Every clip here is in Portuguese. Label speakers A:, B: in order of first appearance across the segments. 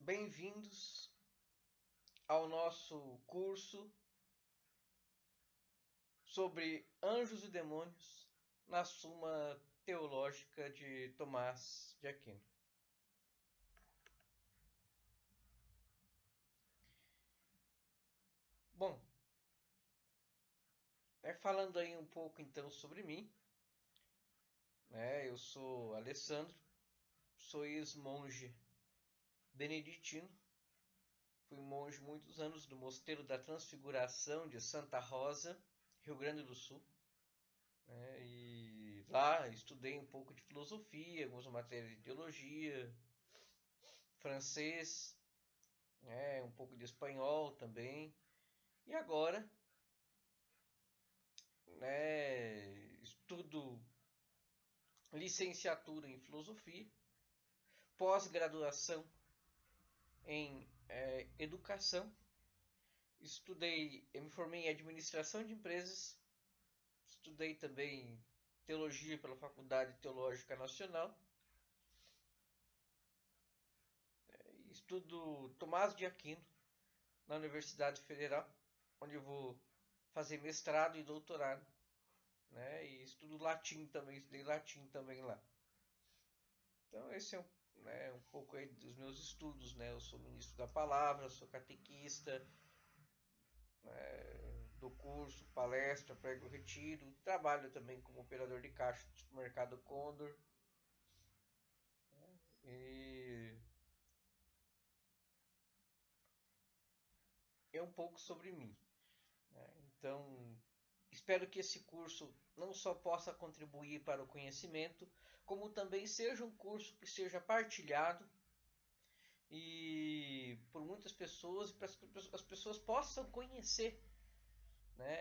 A: Bem-vindos ao nosso curso sobre anjos e demônios na Suma Teológica de Tomás de Aquino. Bom, falando aí um pouco então sobre mim, eu sou Alessandro, sou ex-monge beneditino, fui monge muitos anos do Mosteiro da Transfiguração de Santa Rosa, Rio Grande do Sul. E lá estudei um pouco de filosofia, algumas matérias de teologia, francês, um pouco de espanhol também. E agora, estudo licenciatura em filosofia, pós-graduação em educação. Me formei em administração de empresas, estudei também teologia pela Faculdade Teológica Nacional. Estudo Tomás de Aquino na Universidade Federal, onde eu vou fazer mestrado e doutorado. E estudo latim também, estudei latim também lá. Então esse é um pouco aí dos meus estudos. Eu sou ministro da palavra, sou catequista, dou curso, palestra, prego retiro, trabalho também como operador de caixa do supermercado Condor. E é um pouco sobre mim. Então, espero que esse curso não só possa contribuir para o conhecimento, como também seja um curso que seja partilhado e por muitas pessoas, para que as pessoas possam conhecer.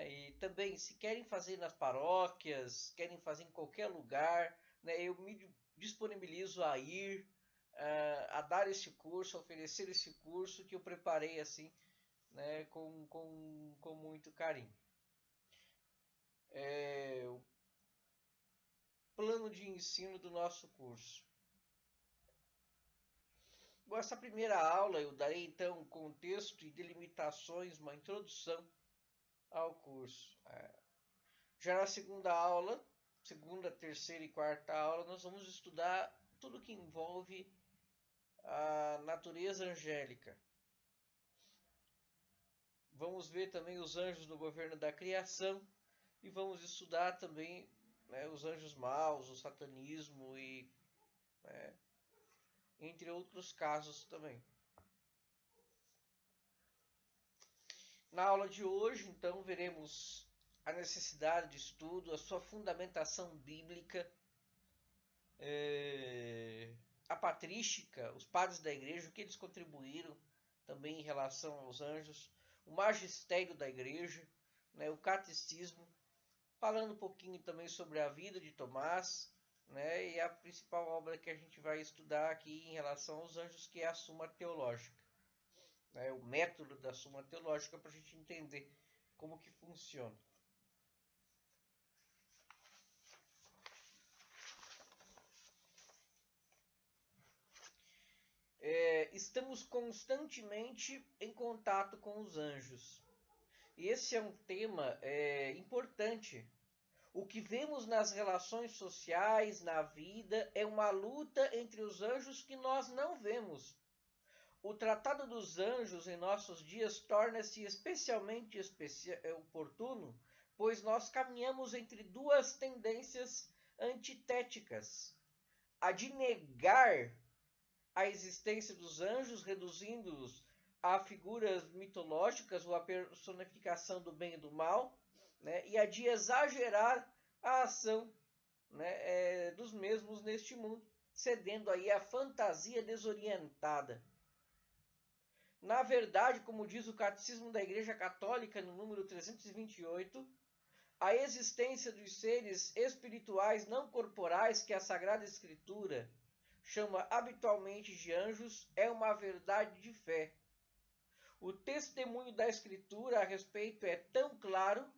A: E também, se querem fazer nas paróquias, querem fazer em qualquer lugar, eu me disponibilizo a ir, a dar esse curso, a oferecer esse curso que eu preparei assim, com muito carinho. O plano de ensino do nosso curso. Bom, essa primeira aula eu darei então um contexto e delimitações, uma introdução ao curso. Já na segunda aula, segunda, terceira e quarta aula, nós vamos estudar tudo que envolve a natureza angélica. Vamos ver também os anjos no governo da criação e vamos estudar também os anjos maus, o satanismo e entre outros casos também. Na aula de hoje, então, veremos a necessidade de estudo, a sua fundamentação bíblica, a patrística, os padres da igreja, o que eles contribuíram também em relação aos anjos, o magistério da igreja, o catecismo, falando um pouquinho também sobre a vida de Tomás, e a principal obra que a gente vai estudar aqui em relação aos anjos, que é a Suma Teológica. O método da Suma Teológica, para a gente entender como que funciona. Estamos constantemente em contato com os anjos. E esse é um tema importante. O que vemos nas relações sociais, na vida, é uma luta entre os anjos que nós não vemos. O Tratado dos Anjos em nossos dias torna-se especialmente oportuno, pois nós caminhamos entre duas tendências antitéticas. A de negar a existência dos anjos, reduzindo-os a figuras mitológicas ou a personificação do bem e do mal, e a de exagerar a ação dos mesmos neste mundo, cedendo aí à fantasia desorientada. Na verdade, como diz o Catecismo da Igreja Católica, no número 328, a existência dos seres espirituais não corporais que a Sagrada Escritura chama habitualmente de anjos é uma verdade de fé. O testemunho da Escritura a respeito é tão claro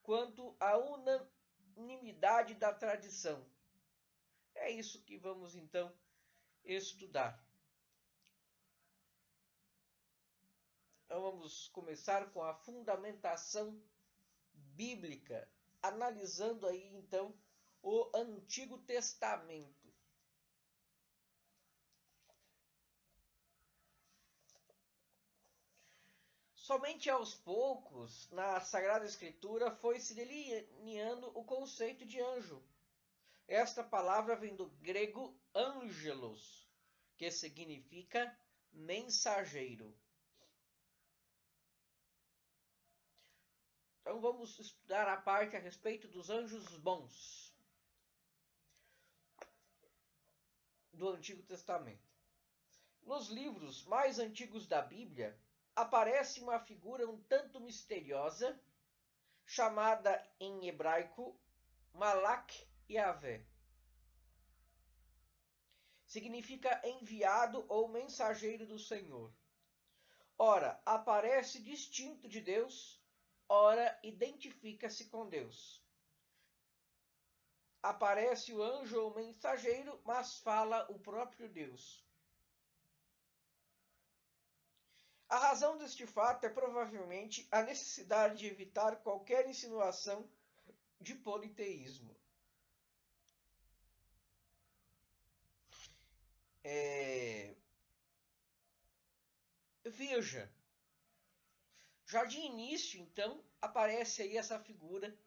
A: quanto a unanimidade da tradição. É isso que vamos então estudar. Então vamos começar com a fundamentação bíblica, analisando aí então o Antigo Testamento. Somente aos poucos, na Sagrada Escritura, foi se delineando o conceito de anjo. Esta palavra vem do grego angelos, que significa mensageiro. Então vamos estudar a parte a respeito dos anjos bons do Antigo Testamento. Nos livros mais antigos da Bíblia, aparece uma figura um tanto misteriosa, chamada em hebraico Malach Yahvé. Significa enviado ou mensageiro do Senhor. Ora, aparece distinto de Deus, ora, identifica-se com Deus. Aparece o anjo ou mensageiro, mas fala o próprio Deus. A razão deste fato é provavelmente a necessidade de evitar qualquer insinuação de politeísmo. Veja, já de início, então, aparece aí essa figura,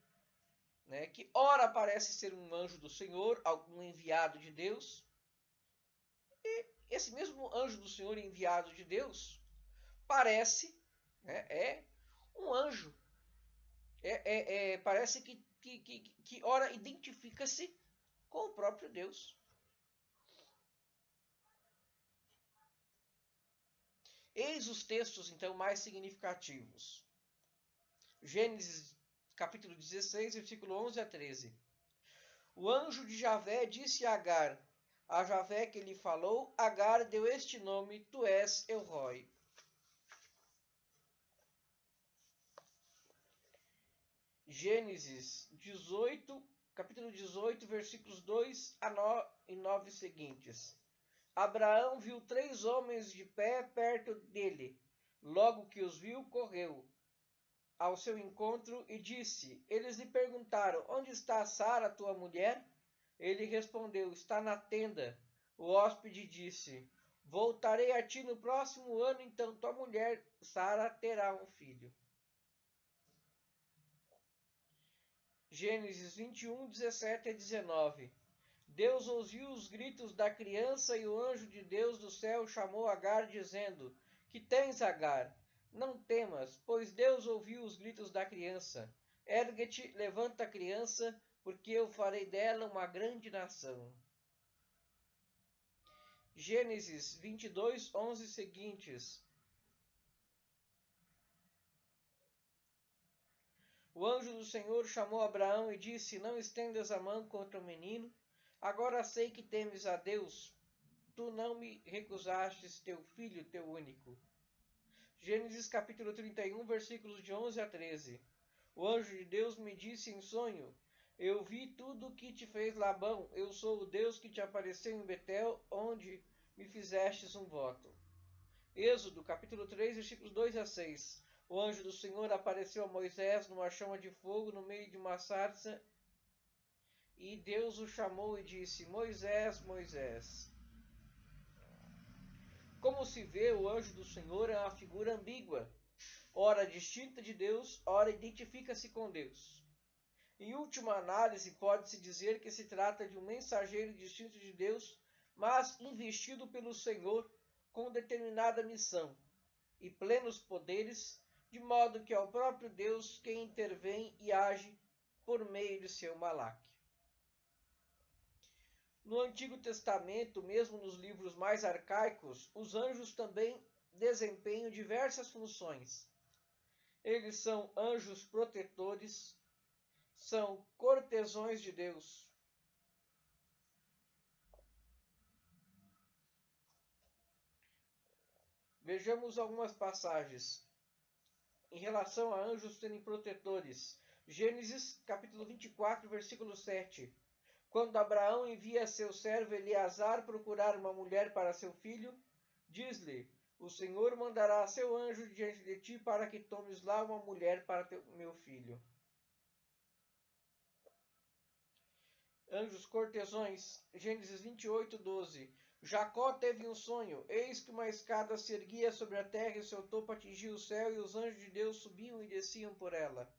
A: né, que ora parece ser um anjo do Senhor, um enviado de Deus, e esse mesmo anjo do Senhor enviado de Deus parece, né, é um anjo. Parece que ora identifica-se com o próprio Deus. Eis os textos, então, mais significativos. Gênesis, capítulo 16, versículo 11 a 13. O anjo de Javé disse a Agar, a Javé que lhe falou, Agar deu este nome, tu és El-Roi. Gênesis 18, capítulo 18, versículos 2 a 9 seguintes. Abraão viu 3 homens de pé perto dele. Logo que os viu, correu ao seu encontro e disse: Eles lhe perguntaram: Onde está Sara, tua mulher? Ele respondeu: Está na tenda. O hóspede disse: Voltarei a ti no próximo ano, então tua mulher Sara terá um filho. Gênesis 21, 17 a 19. Deus ouviu os gritos da criança e o anjo de Deus do céu chamou Agar, dizendo: Que tens, Agar? Não temas, pois Deus ouviu os gritos da criança. Ergue-te, levanta a criança, porque eu farei dela uma grande nação. Gênesis 22, 11 seguintes. O anjo do Senhor chamou Abraão e disse: Não estendas a mão contra o menino. Agora sei que temes a Deus. Tu não me recusastes teu filho, teu único. Gênesis capítulo 31, versículos de 11 a 13. O anjo de Deus me disse em sonho: Eu vi tudo o que te fez Labão. Eu sou o Deus que te apareceu em Betel, onde me fizestes um voto. Êxodo capítulo 3, versículos 2 a 6. O anjo do Senhor apareceu a Moisés numa chama de fogo no meio de uma sarça. E Deus o chamou e disse: Moisés, Moisés. Como se vê, o anjo do Senhor é uma figura ambígua, ora distinta de Deus, ora identifica-se com Deus. Em última análise, pode-se dizer que se trata de um mensageiro distinto de Deus, mas investido pelo Senhor com determinada missão e plenos poderes, de modo que é o próprio Deus quem intervém e age por meio de seu Malach. No Antigo Testamento, mesmo nos livros mais arcaicos, os anjos também desempenham diversas funções. Eles são anjos protetores, são cortesões de Deus. Vejamos algumas passagens em relação a anjos serem protetores. Gênesis capítulo 24, versículo 7. Quando Abraão envia seu servo Eleazar procurar uma mulher para seu filho, diz-lhe: O Senhor mandará seu anjo diante de ti para que tomes lá uma mulher para meu filho. Anjos cortesões, Gênesis 28, 12. Jacó teve um sonho, eis que uma escada se erguia sobre a terra e seu topo atingia o céu e os anjos de Deus subiam e desciam por ela.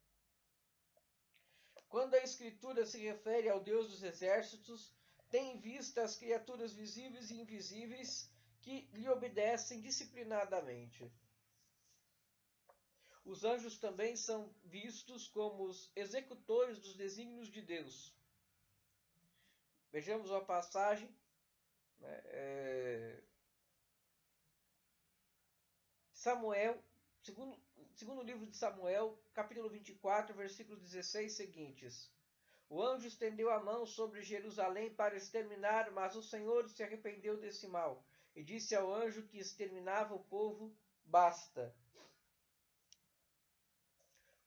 A: Quando a Escritura se refere ao Deus dos exércitos, tem em vista as criaturas visíveis e invisíveis que lhe obedecem disciplinadamente. Os anjos também são vistos como os executores dos desígnios de Deus. Vejamos uma passagem, Samuel, segundo livro de Samuel, capítulo 24, versículos 16 seguintes. O anjo estendeu a mão sobre Jerusalém para exterminar, mas o Senhor se arrependeu desse mal e disse ao anjo que exterminava o povo: basta.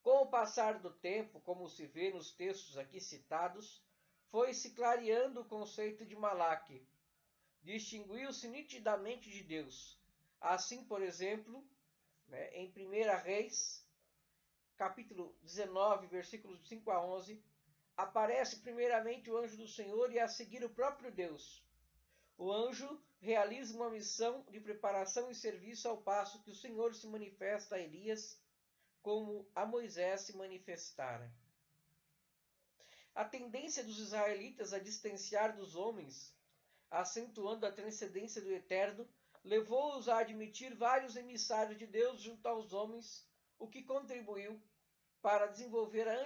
A: Com o passar do tempo, como se vê nos textos aqui citados, foi-se clareando o conceito de Malaque. Distinguiu-se nitidamente de Deus. Assim, por exemplo, em 1 Reis, capítulo 19, versículos 5 a 11, aparece primeiramente o anjo do Senhor e a seguir o próprio Deus. O anjo realiza uma missão de preparação e serviço ao passo que o Senhor se manifesta a Elias como a Moisés se manifestara. A tendência dos israelitas a distanciar dos homens, acentuando a transcendência do Eterno, levou-os a admitir vários emissários de Deus junto aos homens, o que contribuiu para desenvolver a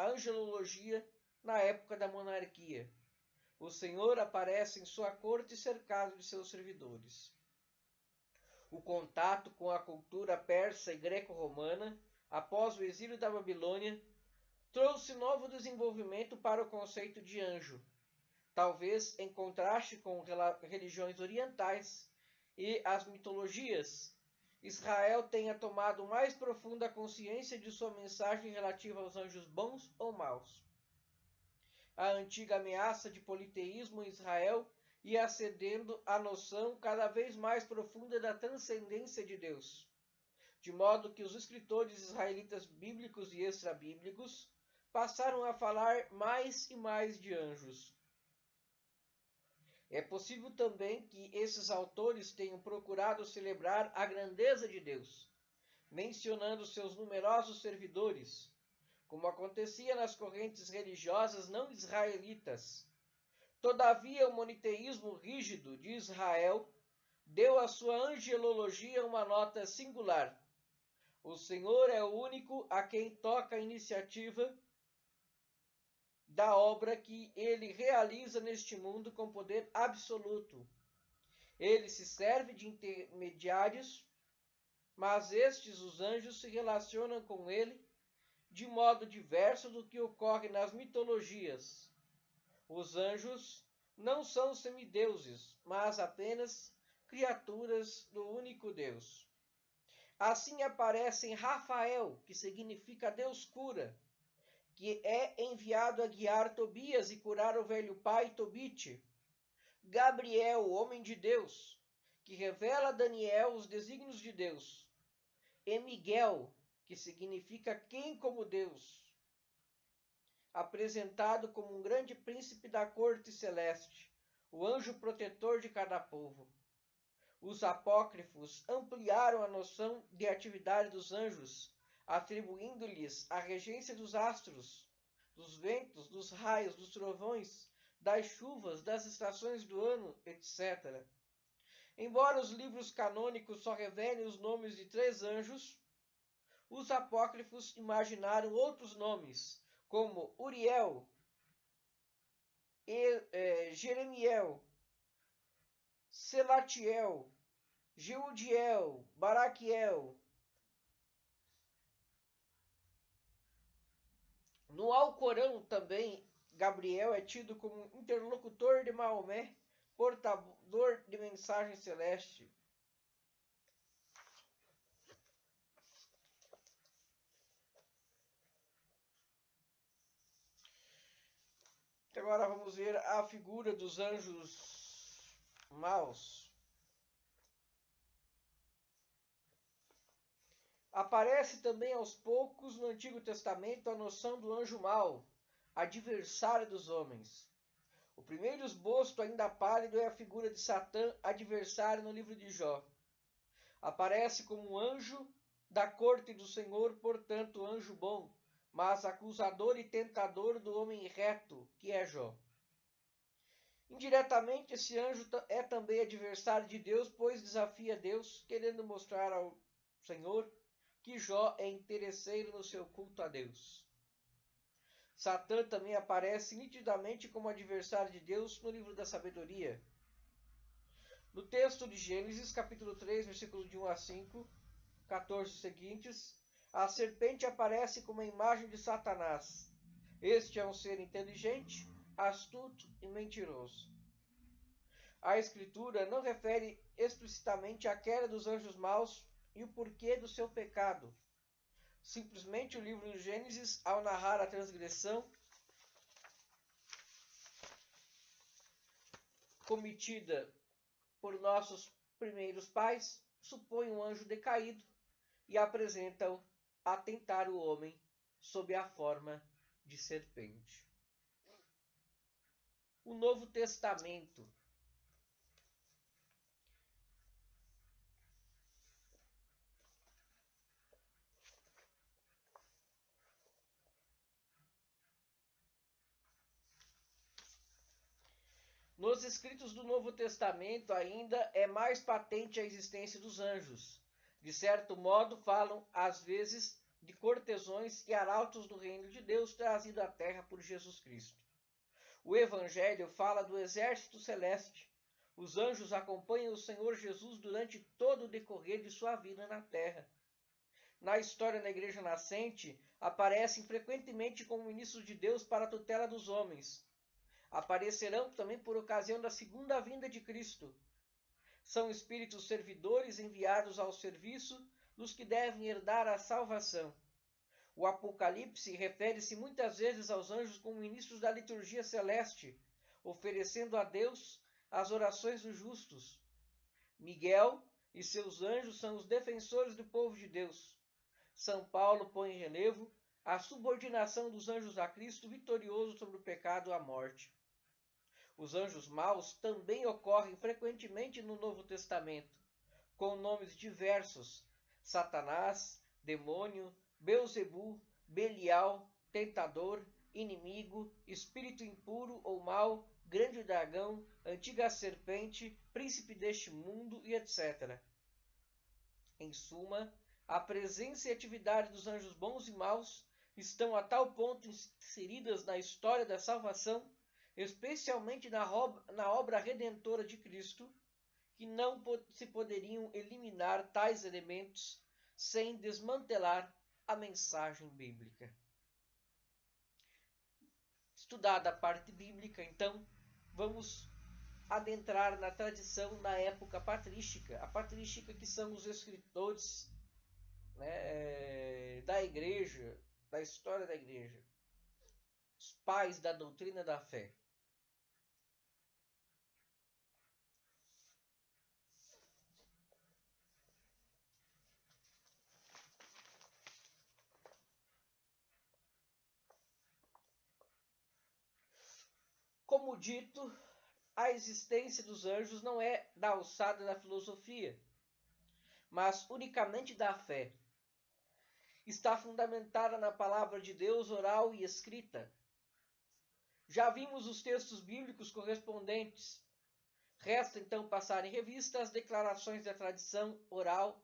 A: angelologia na época da monarquia. O Senhor aparece em sua corte cercado de seus servidores. O contato com a cultura persa e greco-romana, após o exílio da Babilônia, trouxe novo desenvolvimento para o conceito de anjo, talvez em contraste com religiões orientais e as mitologias. Israel tenha tomado mais profunda consciência de sua mensagem relativa aos anjos bons ou maus. A antiga ameaça de politeísmo em Israel ia cedendo à noção cada vez mais profunda da transcendência de Deus, de modo que os escritores israelitas bíblicos e extrabíblicos passaram a falar mais e mais de anjos. É possível também que esses autores tenham procurado celebrar a grandeza de Deus, mencionando seus numerosos servidores, como acontecia nas correntes religiosas não israelitas. Todavia, o moniteísmo rígido de Israel deu à sua angelologia uma nota singular. O Senhor é o único a quem toca a iniciativa da obra que ele realiza neste mundo com poder absoluto. Ele se serve de intermediários, mas estes, os anjos, se relacionam com ele de modo diverso do que ocorre nas mitologias. Os anjos não são semideuses, mas apenas criaturas do único Deus. Assim aparecem Rafael, que significa Deus cura, que é enviado a guiar Tobias e curar o velho pai Tobite. Gabriel, o homem de Deus, que revela a Daniel os desígnios de Deus. E Miguel, que significa quem como Deus, apresentado como um grande príncipe da corte celeste, o anjo protetor de cada povo. Os apócrifos ampliaram a noção de atividade dos anjos, atribuindo-lhes a regência dos astros, dos ventos, dos raios, dos trovões, das chuvas, das estações do ano, etc. Embora os livros canônicos só revelem os nomes de 3 anjos, os apócrifos imaginaram outros nomes, como Uriel, Jeremiel, Selatiel, Jeudiel, Baraquiel. No Alcorão também, Gabriel é tido como interlocutor de Maomé, portador de mensagem celeste. Agora vamos ver a figura dos anjos maus. Aparece também aos poucos no Antigo Testamento a noção do anjo mau, adversário dos homens. O primeiro esboço, ainda pálido, é a figura de Satã, adversário, no livro de Jó. Aparece como um anjo da corte do Senhor, portanto, anjo bom, mas acusador e tentador do homem reto, que é Jó. Indiretamente, esse anjo é também adversário de Deus, pois desafia Deus, querendo mostrar ao Senhor que Jó é interesseiro no seu culto a Deus. Satã também aparece nitidamente como adversário de Deus no livro da sabedoria. No texto de Gênesis, capítulo 3, versículo de 1 a 5, 14 seguintes, a serpente aparece como a imagem de Satanás. Este é um ser inteligente, astuto e mentiroso. A Escritura não refere explicitamente a queda dos anjos maus e o porquê do seu pecado. Simplesmente o livro de Gênesis, ao narrar a transgressão cometida por nossos primeiros pais, supõe um anjo decaído e apresenta-o a tentar o homem sob a forma de serpente. O Novo Testamento. Nos escritos do Novo Testamento ainda é mais patente a existência dos anjos. De certo modo, falam às vezes de cortesões e arautos do reino de Deus trazido à terra por Jesus Cristo. O Evangelho fala do exército celeste. Os anjos acompanham o Senhor Jesus durante todo o decorrer de sua vida na terra. Na história da igreja nascente, aparecem frequentemente como ministros de Deus para a tutela dos homens. Aparecerão também por ocasião da segunda vinda de Cristo. São espíritos servidores enviados ao serviço dos que devem herdar a salvação. O Apocalipse refere-se muitas vezes aos anjos como ministros da liturgia celeste, oferecendo a Deus as orações dos justos. Miguel e seus anjos são os defensores do povo de Deus. São Paulo põe em relevo a subordinação dos anjos a Cristo, vitorioso sobre o pecado e a morte. Os anjos maus também ocorrem frequentemente no Novo Testamento, com nomes diversos: Satanás, demônio, Beelzebu, Belial, tentador, inimigo, espírito impuro ou mau, grande dragão, antiga serpente, príncipe deste mundo e etc. Em suma, a presença e atividade dos anjos bons e maus estão a tal ponto inseridas na história da salvação, especialmente na obra redentora de Cristo, que não se poderiam eliminar tais elementos sem desmantelar a mensagem bíblica. Estudada a parte bíblica, então, vamos adentrar na tradição na época patrística. A patrística, que são os escritores, da igreja, da história da igreja, os pais da doutrina da fé. Como dito, a existência dos anjos não é da alçada da filosofia, mas unicamente da fé. Está fundamentada na palavra de Deus oral e escrita. Já vimos os textos bíblicos correspondentes. Resta então passar em revista as declarações da tradição oral,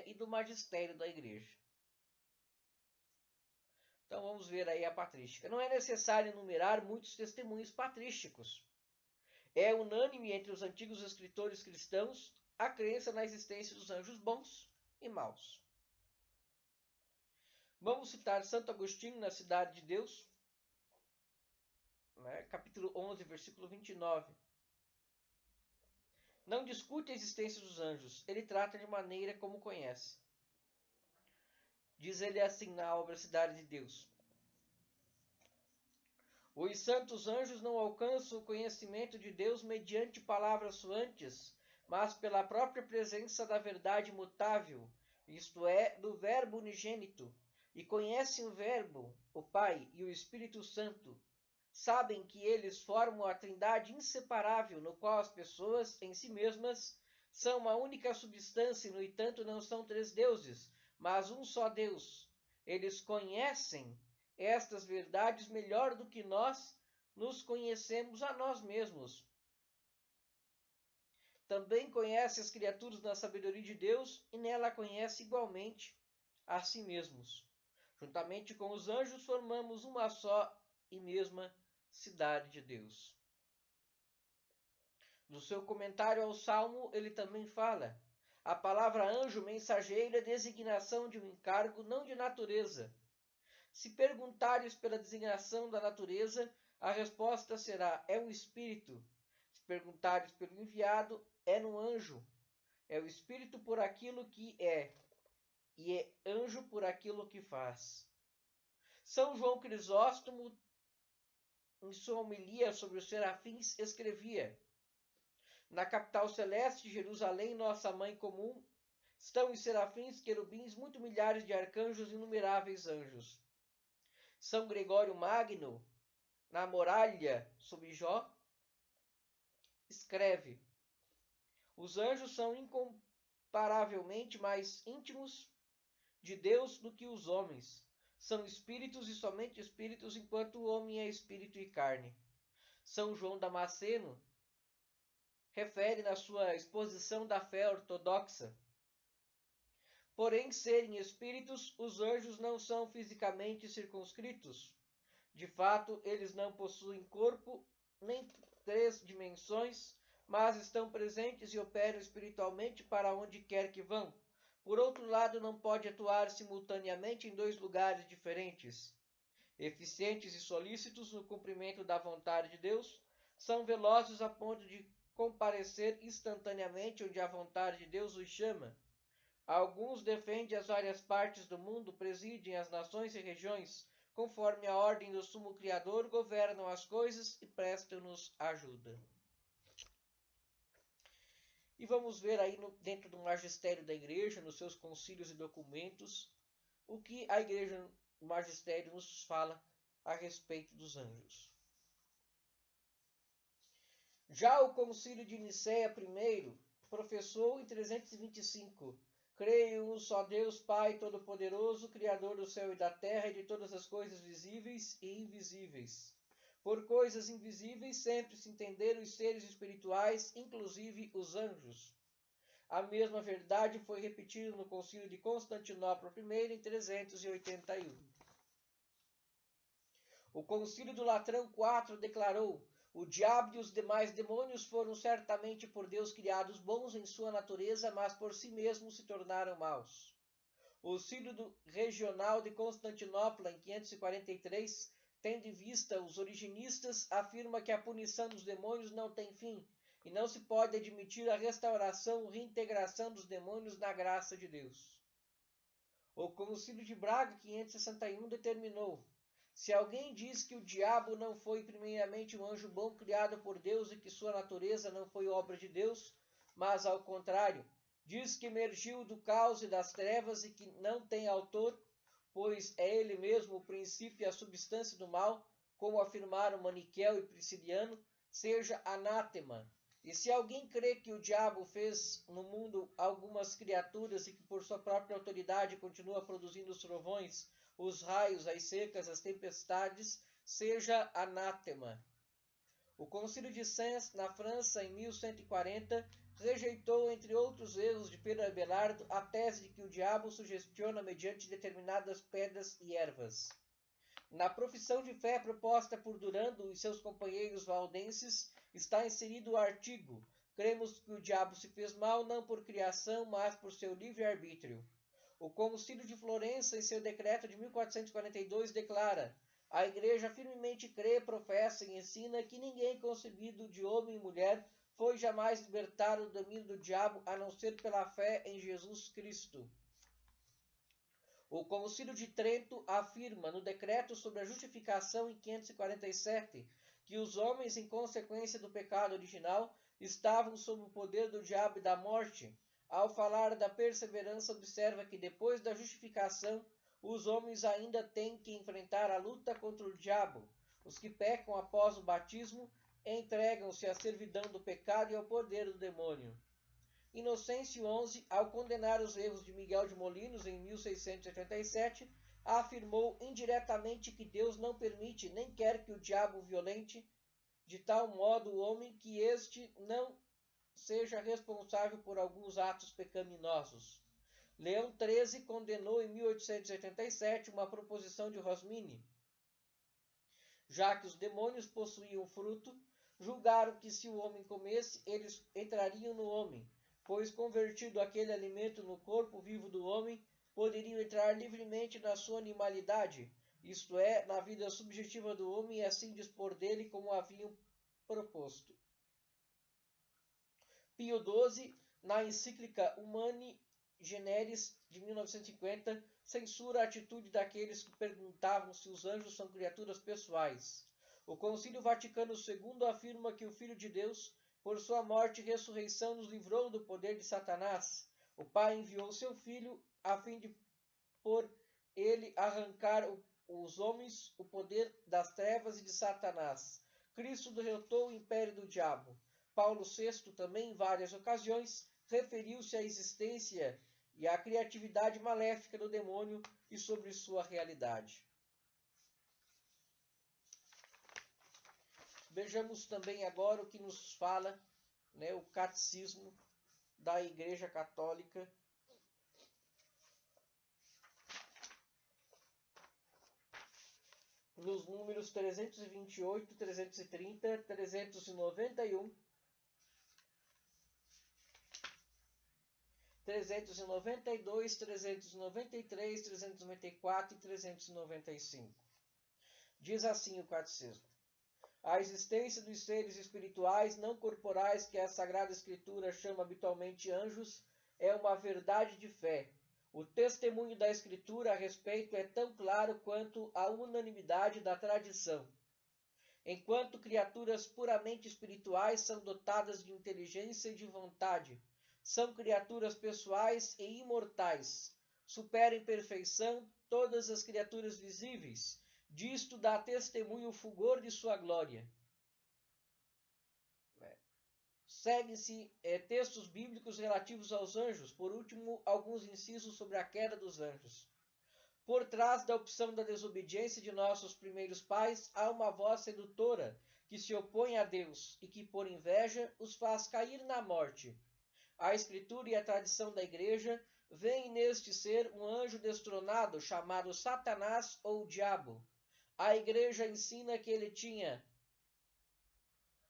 A: e do magistério da igreja. Então vamos ver aí a patrística. Não é necessário enumerar muitos testemunhos patrísticos. É unânime entre os antigos escritores cristãos a crença na existência dos anjos bons e maus. Vamos citar Santo Agostinho na Cidade de Deus, capítulo 11, versículo 29. Não discute a existência dos anjos, ele trata de maneira como conhece. Diz ele assim na obra Cidade de Deus: os santos anjos não alcançam o conhecimento de Deus mediante palavras soantes, mas pela própria presença da verdade imutável, isto é, do Verbo unigênito, e conhecem o Verbo, o Pai e o Espírito Santo, sabem que eles formam a trindade inseparável, no qual as pessoas, em si mesmas, são uma única substância e, no entanto, não são três deuses, mas um só Deus. Eles conhecem estas verdades melhor do que nós nos conhecemos a nós mesmos. Também conhece as criaturas na sabedoria de Deus e nela conhece igualmente a si mesmos. Juntamente com os anjos formamos uma só e mesma cidade de Deus. No seu comentário ao Salmo, ele também fala: a palavra anjo mensageiro é designação de um encargo, não de natureza. Se perguntares pela designação da natureza, a resposta será: é um espírito. Se perguntares pelo enviado, é no anjo. É o espírito por aquilo que é, e é anjo por aquilo que faz. São João Crisóstomo, em sua homilia sobre os serafins, escrevia: na capital celeste, Jerusalém, nossa mãe comum, estão os serafins, querubins, muito milhares de arcanjos e inumeráveis anjos. São Gregório Magno, na muralha sobre Jó, escreve: os anjos são incomparavelmente mais íntimos de Deus do que os homens. São espíritos e somente espíritos, enquanto o homem é espírito e carne. São João Damasceno refere na sua exposição da fé ortodoxa: porém, serem espíritos, os anjos não são fisicamente circunscritos. De fato, eles não possuem corpo nem três dimensões, mas estão presentes e operam espiritualmente para onde quer que vão. Por outro lado, não pode atuar simultaneamente em dois lugares diferentes. Eficientes e solícitos no cumprimento da vontade de Deus, são velozes a ponto de comparecer instantaneamente onde a vontade de Deus os chama. Alguns defendem as várias partes do mundo, presidem as nações e regiões, conforme a ordem do Sumo Criador, governam as coisas e prestam-nos ajuda. E vamos ver aí dentro do magistério da igreja, nos seus concílios e documentos, o que a igreja, o magistério, nos fala a respeito dos anjos. Já o concílio de Nicéia I professou em 325: creio em um só Deus, Pai Todo-Poderoso, Criador do céu e da terra e de todas as coisas visíveis e invisíveis. Por coisas invisíveis sempre se entenderam os seres espirituais, inclusive os anjos. A mesma verdade foi repetida no Concílio de Constantinopla I em 381. O Concílio do Latrão IV declarou: o diabo e os demais demônios foram certamente por Deus criados bons em sua natureza, mas por si mesmos se tornaram maus. O Sínodo Regional de Constantinopla, em 543, tendo em vista os originistas, afirma que a punição dos demônios não tem fim, e não se pode admitir a restauração ou reintegração dos demônios na graça de Deus. O Concílio de Braga, 561, determinou: se alguém diz que o diabo não foi primeiramente um anjo bom criado por Deus e que sua natureza não foi obra de Deus, mas ao contrário, diz que emergiu do caos e das trevas e que não tem autor, pois é ele mesmo o princípio e a substância do mal, como afirmaram Maniqueu e Prisciliano, seja anátema. E se alguém crê que o diabo fez no mundo algumas criaturas e que por sua própria autoridade continua produzindo os trovões, os raios, as secas, as tempestades, seja anátema. O Concílio de Sens, na França, em 1140, rejeitou, entre outros erros de Pedro Abelardo, a tese de que o diabo sugestiona mediante determinadas pedras e ervas. Na profissão de fé proposta por Durando e seus companheiros valdenses, está inserido o artigo: cremos que o diabo se fez mal não por criação, mas por seu livre-arbítrio. O Concílio de Florença, em seu decreto de 1442, declara: a Igreja firmemente crê, professa e ensina que ninguém concebido de homem e mulher foi jamais libertado do domínio do diabo, a não ser pela fé em Jesus Cristo. O Concílio de Trento afirma, no decreto sobre a justificação em 547, que os homens, em consequência do pecado original, estavam sob o poder do diabo e da morte. ao falar da perseverança, observa que depois da justificação, os homens ainda têm que enfrentar a luta contra o diabo. Os que pecam após o batismo entregam-se à servidão do pecado e ao poder do demônio. Inocêncio XI, ao condenar os erros de Miguel de Molinos em 1687, afirmou indiretamente que Deus não permite nem quer que o diabo violente de tal modo o homem que este não seja responsável por alguns atos pecaminosos. Leão XIII condenou em 1887 uma proposição de Rosmini. Já que os demônios possuíam fruto, julgaram que se o homem comesse, eles entrariam no homem, pois convertido aquele alimento no corpo vivo do homem, poderiam entrar livremente na sua animalidade, isto é, na vida subjetiva do homem, e assim dispor dele como haviam proposto. Pio XII, na encíclica Humani Generis de 1950, censura a atitude daqueles que perguntavam se os anjos são criaturas pessoais. O Concílio Vaticano II afirma que o Filho de Deus, por sua morte e ressurreição, nos livrou do poder de Satanás. O Pai enviou seu Filho a fim de por ele arrancar os homens o poder das trevas e de Satanás. Cristo derrotou o império do diabo. Paulo VI também, em várias ocasiões, referiu-se à existência e à criatividade maléfica do demônio e sobre sua realidade. Vejamos também agora o que nos fala, o Catecismo da Igreja Católica. Nos números 328, 330, 391, 392, 393, 394 e 395. Diz assim o Catecismo: a existência dos seres espirituais não corporais que a Sagrada Escritura chama habitualmente anjos é uma verdade de fé. O testemunho da Escritura a respeito é tão claro quanto a unanimidade da tradição. Enquanto criaturas puramente espirituais são dotadas de inteligência e de vontade, são criaturas pessoais e imortais, superam em perfeição todas as criaturas visíveis. Disto dá testemunho o fulgor de sua glória. Seguem-se textos bíblicos relativos aos anjos. Por último, alguns incisos sobre a queda dos anjos. Por trás da opção da desobediência de nossos primeiros pais, há uma voz sedutora que se opõe a Deus e que, por inveja, os faz cair na morte. A Escritura e a tradição da Igreja veem neste ser um anjo destronado chamado Satanás ou Diabo. A Igreja ensina que ele tinha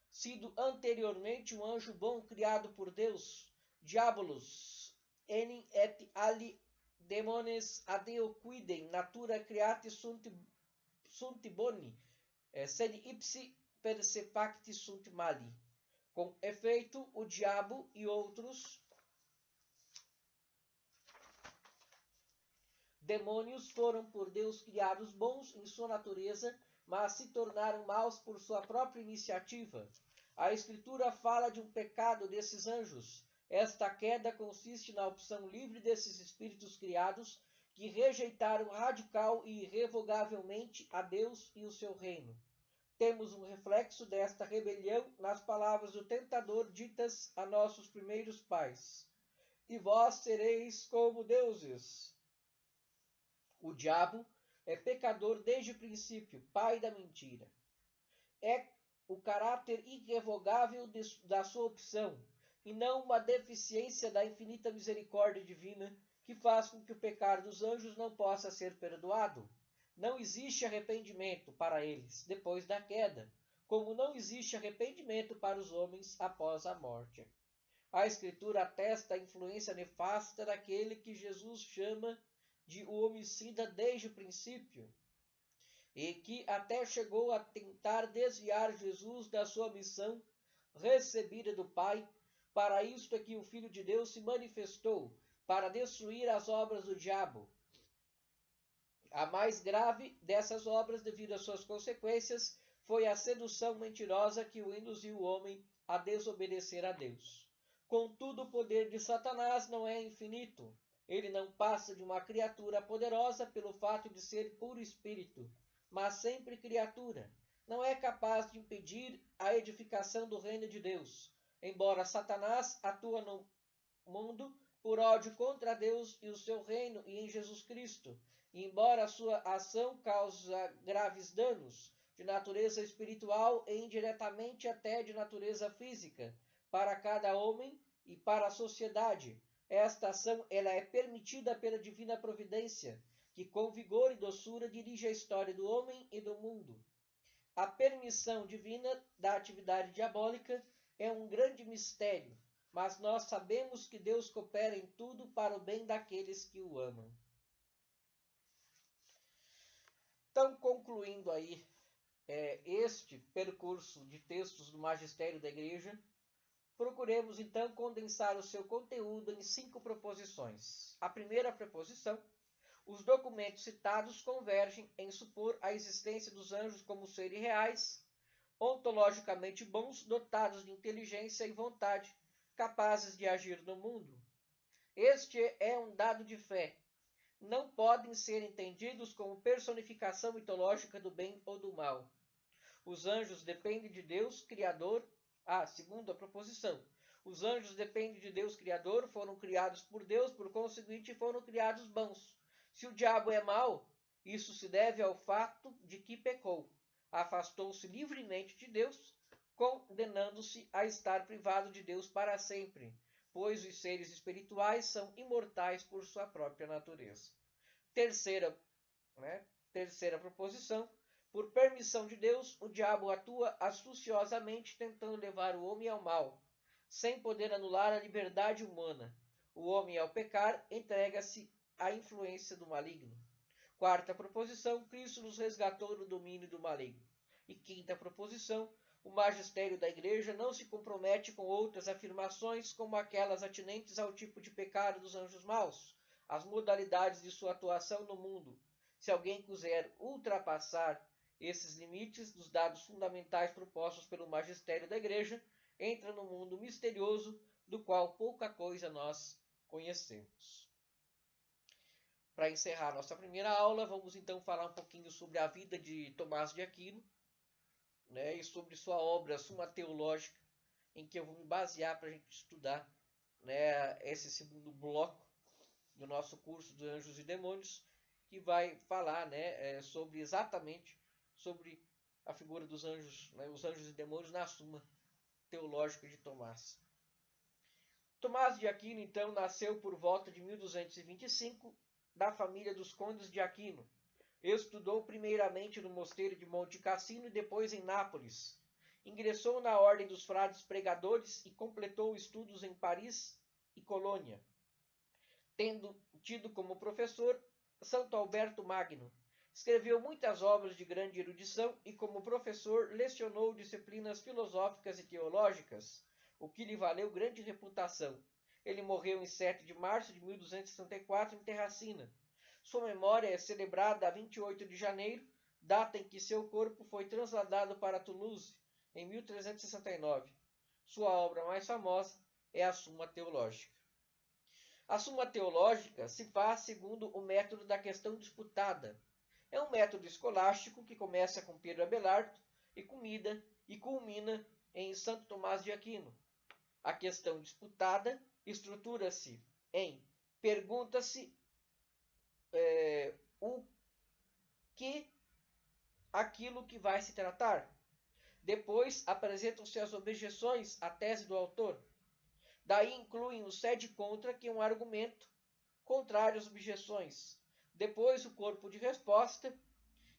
A: sido anteriormente um anjo bom criado por Deus. Diabolos, enim et ali demones adeo quidem natura creati sunt boni, sed ipsi percepacti sunt mali. Com efeito, o diabo e outros demônios foram por Deus criados bons em sua natureza, mas se tornaram maus por sua própria iniciativa. A Escritura fala de um pecado desses anjos. Esta queda consiste na opção livre desses espíritos criados que rejeitaram radical e irrevogavelmente a Deus e o seu reino. Temos um reflexo desta rebelião nas palavras do tentador ditas a nossos primeiros pais: e vós sereis como deuses. O diabo é pecador desde o princípio, pai da mentira. É o caráter irrevogável da sua opção, e não uma deficiência da infinita misericórdia divina que faz com que o pecado dos anjos não possa ser perdoado. Não existe arrependimento para eles depois da queda, como não existe arrependimento para os homens após a morte. A Escritura atesta a influência nefasta daquele que Jesus chama de o homicida desde o princípio, e que até chegou a tentar desviar Jesus da sua missão recebida do Pai. Para isto é que o Filho de Deus se manifestou, para destruir as obras do diabo. A mais grave dessas obras, devido às suas consequências, foi a sedução mentirosa que o induziu o homem a desobedecer a Deus. Contudo, o poder de Satanás não é infinito. Ele não passa de uma criatura poderosa pelo fato de ser puro espírito, mas sempre criatura. Não é capaz de impedir a edificação do reino de Deus, embora Satanás atua no mundo por ódio contra Deus e o seu reino e em Jesus Cristo, e embora sua ação cause graves danos de natureza espiritual e indiretamente até de natureza física para cada homem e para a sociedade, esta ação ela é permitida pela divina providência, que com vigor e doçura dirige a história do homem e do mundo. A permissão divina da atividade diabólica é um grande mistério, mas nós sabemos que Deus coopera em tudo para o bem daqueles que o amam. Então, concluindo aí este percurso de textos do Magistério da Igreja, procuremos então condensar o seu conteúdo em 5 proposições. A primeira proposição: os documentos citados convergem em supor a existência dos anjos como seres reais, ontologicamente bons, dotados de inteligência e vontade, capazes de agir no mundo. Este é um dado de fé. Não podem ser entendidos como personificação mitológica do bem ou do mal. Os anjos dependem de Deus, Criador. Segunda proposição. Os anjos dependem de Deus, Criador, foram criados por Deus, por conseguinte, foram criados bons. Se o diabo é mau, isso se deve ao fato de que pecou. Afastou-se livremente de Deus, condenando-se a estar privado de Deus para sempre, pois os seres espirituais são imortais por sua própria natureza. Terceira proposição: por permissão de Deus, o diabo atua astuciosamente tentando levar o homem ao mal, sem poder anular a liberdade humana. O homem, ao pecar, entrega-se à influência do maligno. Quarta proposição: Cristo nos resgatou do domínio do maligno. E quinta proposição: o magistério da Igreja não se compromete com outras afirmações como aquelas atinentes ao tipo de pecado dos anjos maus, as modalidades de sua atuação no mundo. Se alguém quiser ultrapassar esses limites dos dados fundamentais propostos pelo magistério da Igreja, entra no mundo misterioso do qual pouca coisa nós conhecemos. Para encerrar nossa primeira aula, vamos então falar um pouquinho sobre a vida de Tomás de Aquino, e sobre sua obra Suma Teológica, em que eu vou me basear para a gente estudar esse segundo bloco do nosso curso de Anjos e Demônios, que vai falar exatamente sobre a figura dos anjos, os anjos e demônios na Suma Teológica de Tomás. Tomás de Aquino, então, nasceu por volta de 1225, da família dos condes de Aquino. Estudou primeiramente no mosteiro de Monte Cassino e depois em Nápoles. Ingressou na Ordem dos Frades Pregadores e completou estudos em Paris e Colônia, tendo tido como professor Santo Alberto Magno. Escreveu muitas obras de grande erudição e, como professor, lecionou disciplinas filosóficas e teológicas, o que lhe valeu grande reputação. Ele morreu em 7 de março de 1264 em Terracina. Sua memória é celebrada a 28 de janeiro, data em que seu corpo foi trasladado para Toulouse, em 1369. Sua obra mais famosa é a Suma Teológica. A Suma Teológica se faz segundo o método da questão disputada. É um método escolástico que começa com Pedro Abelardo e culmina em Santo Tomás de Aquino. A questão disputada estrutura-se em pergunta-se o que aquilo que vai se tratar. Depois apresentam-se as objeções à tese do autor. Daí incluem o sede contra, que é um argumento contrário às objeções. Depois o corpo de resposta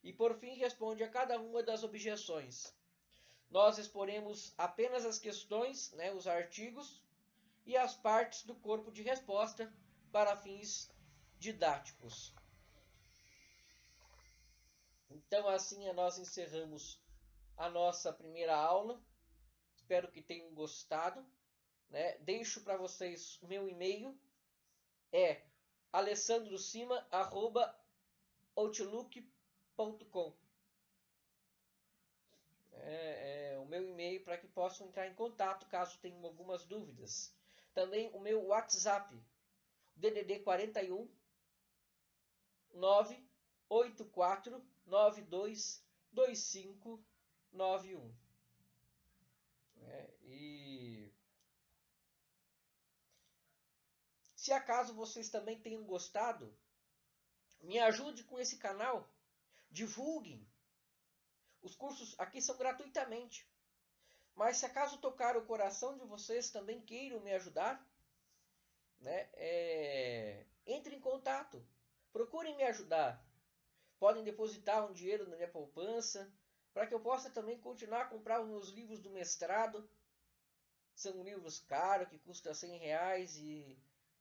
A: e, por fim, responde a cada uma das objeções. Nós exporemos apenas as questões, os artigos e as partes do corpo de resposta para fins didáticos. Então, assim, nós encerramos a nossa primeira aula. Espero que tenham gostado. Deixo para vocês o meu e-mail, é alessandrocima@outlook.com. É o meu e-mail para que possam entrar em contato caso tenham algumas dúvidas. Também o meu WhatsApp, DDD 41 984922591. E se acaso vocês também tenham gostado, me ajude com esse canal, divulguem. Os cursos aqui são gratuitamente. Mas se acaso tocar o coração de vocês, também queiram me ajudar, né? Entre em contato, procurem me ajudar. Podem depositar um dinheiro na minha poupança, para que eu possa também continuar a comprar os meus livros do mestrado. São livros caros, que custam R$100, e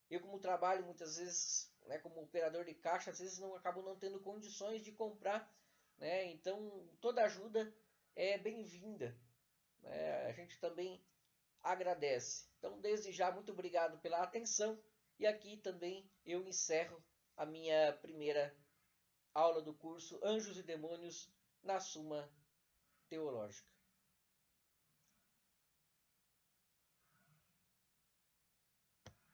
A: eu, como trabalho muitas vezes, né, como operador de caixa, às vezes acabo não tendo condições de comprar, né? Então toda ajuda é bem-vinda. A gente também agradece. Então, desde já, muito obrigado pela atenção. E aqui também eu encerro a minha primeira aula do curso Anjos e Demônios na Suma Teológica.